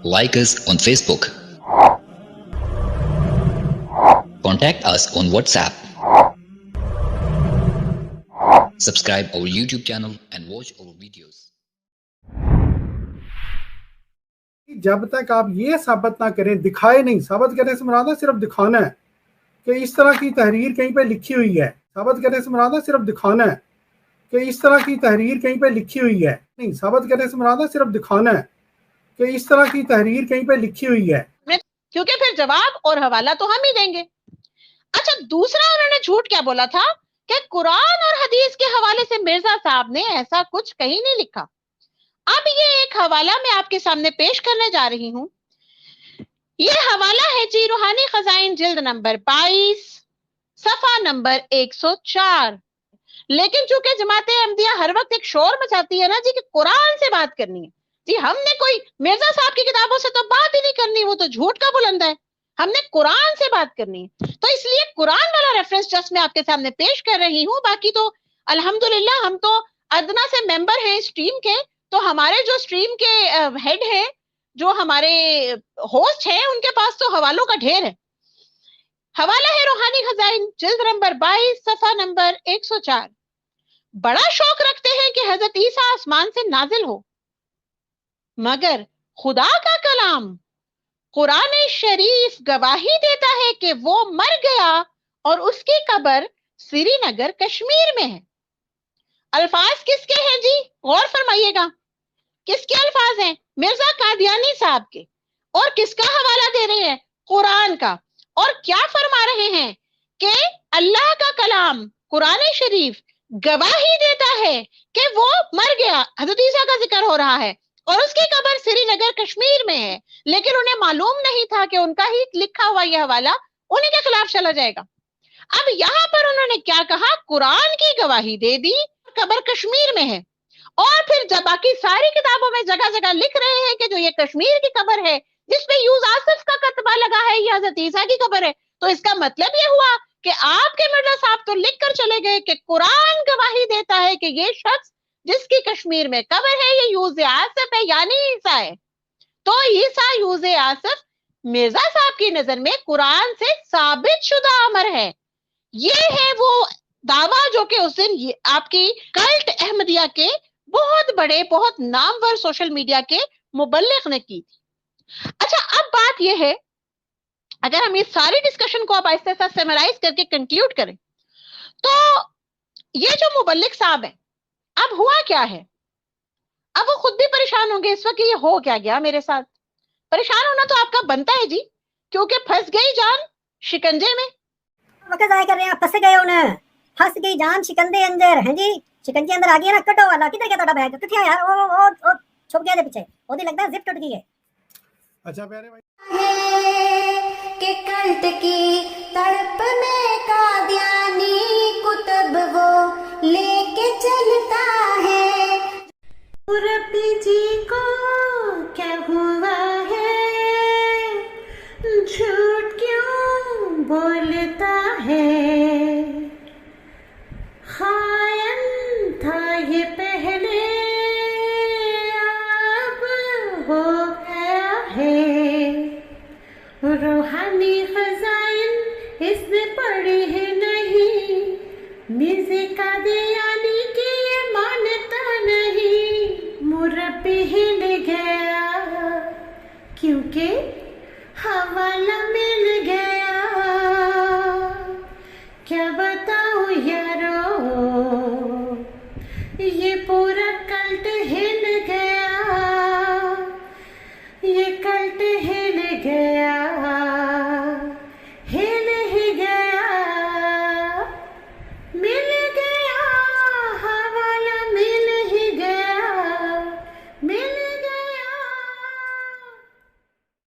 Like us on Facebook. Contact us on WhatsApp. Subscribe our YouTube channel and watch our videos. जब तक आप ये साबित ना करें, दिखाए नहीं, साबित करने से मुराद है सिर्फ दिखाना है कि इस तरह की तहरीर कहीं पे लिखी हुई है। साबित करने से मुराद है सिर्फ दिखाना है कि इस तरह की तहरीर कहीं पे लिखी हुई है। नहीं, साबित करने से मुराद है सिर्फ दिखाना है कि इस तरह की तहरीर कहीं पे लिखी हुई है, क्योंकि फिर जवाब और हवाला तो हम ही देंगे। अच्छा, दूसरा उन्होंने झूठ क्या बोला था कि कुरान और हदीस के हवाले से मिर्जा साहब ने ऐसा कुछ कहीं नहीं लिखा। अब ये एक हवाला मैं आपके सामने पेश करने जा रही हूं। ये हवाला है जी रूहानी खजाइन जिल्द नंबर 22 सफा नंबर 104। लेकिन चूंकि जमात अहमदिया हर वक्त एक शोर मचाती है ना जी कि कुरान से बात करनी है जी, हमने कोई मिर्जा साहब की किताबों से तो बात ही नहीं करनी, वो तो झूठ का बुलंदा है, हमने कुरान से बात करनी है। तो इसलिए कुरान वाला रेफरेंस जस्ट मैं आपके सामने पेश कर रही हूँ। बाकी तो अल्हम्दुलिल्लाह हम तो अदना से मेंबर हैं स्ट्रीम के, तो हमारे जो स्ट्रीम के हेड हैं, जो हमारे होस्ट हैं, उनके पास तो हवालों का ढेर है। हवाला है रूहानी खजाइन जिल्द नंबर 22 सफा नंबर 104। बड़ा शौक रखते हैं कि हजरत ईसा आसमान से नाजिल हो, मगर खुदा का कलाम कुरान शरीफ गवाही देता है कि वो मर गया और उसकी कब्र श्रीनगर कश्मीर में है। अल्फाज किसके हैं जी, गौर फरमाइएगा, किसके अल्फाज हैं? मिर्जा कादियानी साहब के। और किसका हवाला दे रहे हैं? कुरान का। और क्या फरमा रहे हैं कि अल्लाह का कलाम कुरान शरीफ गवाही देता है कि वो मर गया, हजरत ईसा का जिक्र हो रहा है, और उसकी कब्र श्रीनगर कश्मीर में है। लेकिन उन्हें मालूम नहीं था कि उनका ही लिखा हुआ यह हवाला उन्हीं के खिलाफ चला जाएगा। अब यहाँ पर उन्होंने क्या कहा, कुरान की गवाही दे दी, कब्र कश्मीर में है, और फिर जब बाकी सारी किताबों में जगह जगह लिख रहे हैं कि जो ये कश्मीर की कब्र है जिसपे यूस आसिफ का कतबा लगा है, ये हजरत ईसा की कब्र है। तो इसका मतलब ये हुआ कि आपके मिर्जा साहब तो लिख कर चले गए कि कुरान गवाही देता है कि ये शख्स जिसकी कश्मीर में कब्र है ये यूस आसिफ है, यानी ईसा है। तो ईसा यूस आसिफ मिर्जा साहब की नजर में कुरान से साबित शुदा अमर है। ये है वो दावा जो कि उस दिन आपकी कल्ट अहमदिया के बहुत बड़े, बहुत नामवर सोशल मीडिया के मुबल्लिग ने की थी। अच्छा, अब बात यह है, अगर हम इस सारी डिस्कशन को अब आहिस्ते आहिस्ते समराइज करके कंक्लूड करें, तो ये जो मुबल्लिग साहब है, अब हुआ क्या है? अब वो खुद भी परेशान होंगे इस वक्त, ये हो क्या गया मेरे साथ। परेशान होना तो आपका बनता है जी, क्योंकि फंस गई जान शिकंजे में। वक्त जाया कर रहे हैं, फंस गए उन्हें, फंस गई जान शिकंजे अंदर हैं जी, शिकंजे अंदर आ गई ना, कटो वाला किधर गया ਤੁਹਾਡਾ बैग, किथे यार, ओ छुप गया पीछे, ओदी लगता है जिप टूट गई है। अच्छा प्यारे भाई, के कल्ट की तड़प में कादियानी कुतुब वो लेके चलता है। रब्बी जी को क्या हुआ है, झूठ क्यों बोलता है, खायन था ये पहले अब हो गया है। रूहानी खजाइन इसने पढ़ी है नहीं, मिर्ज़े कादियानी की ये मानता नहीं। मुरब्बी हिल गया क्योंकि हवाला मिल गया, क्या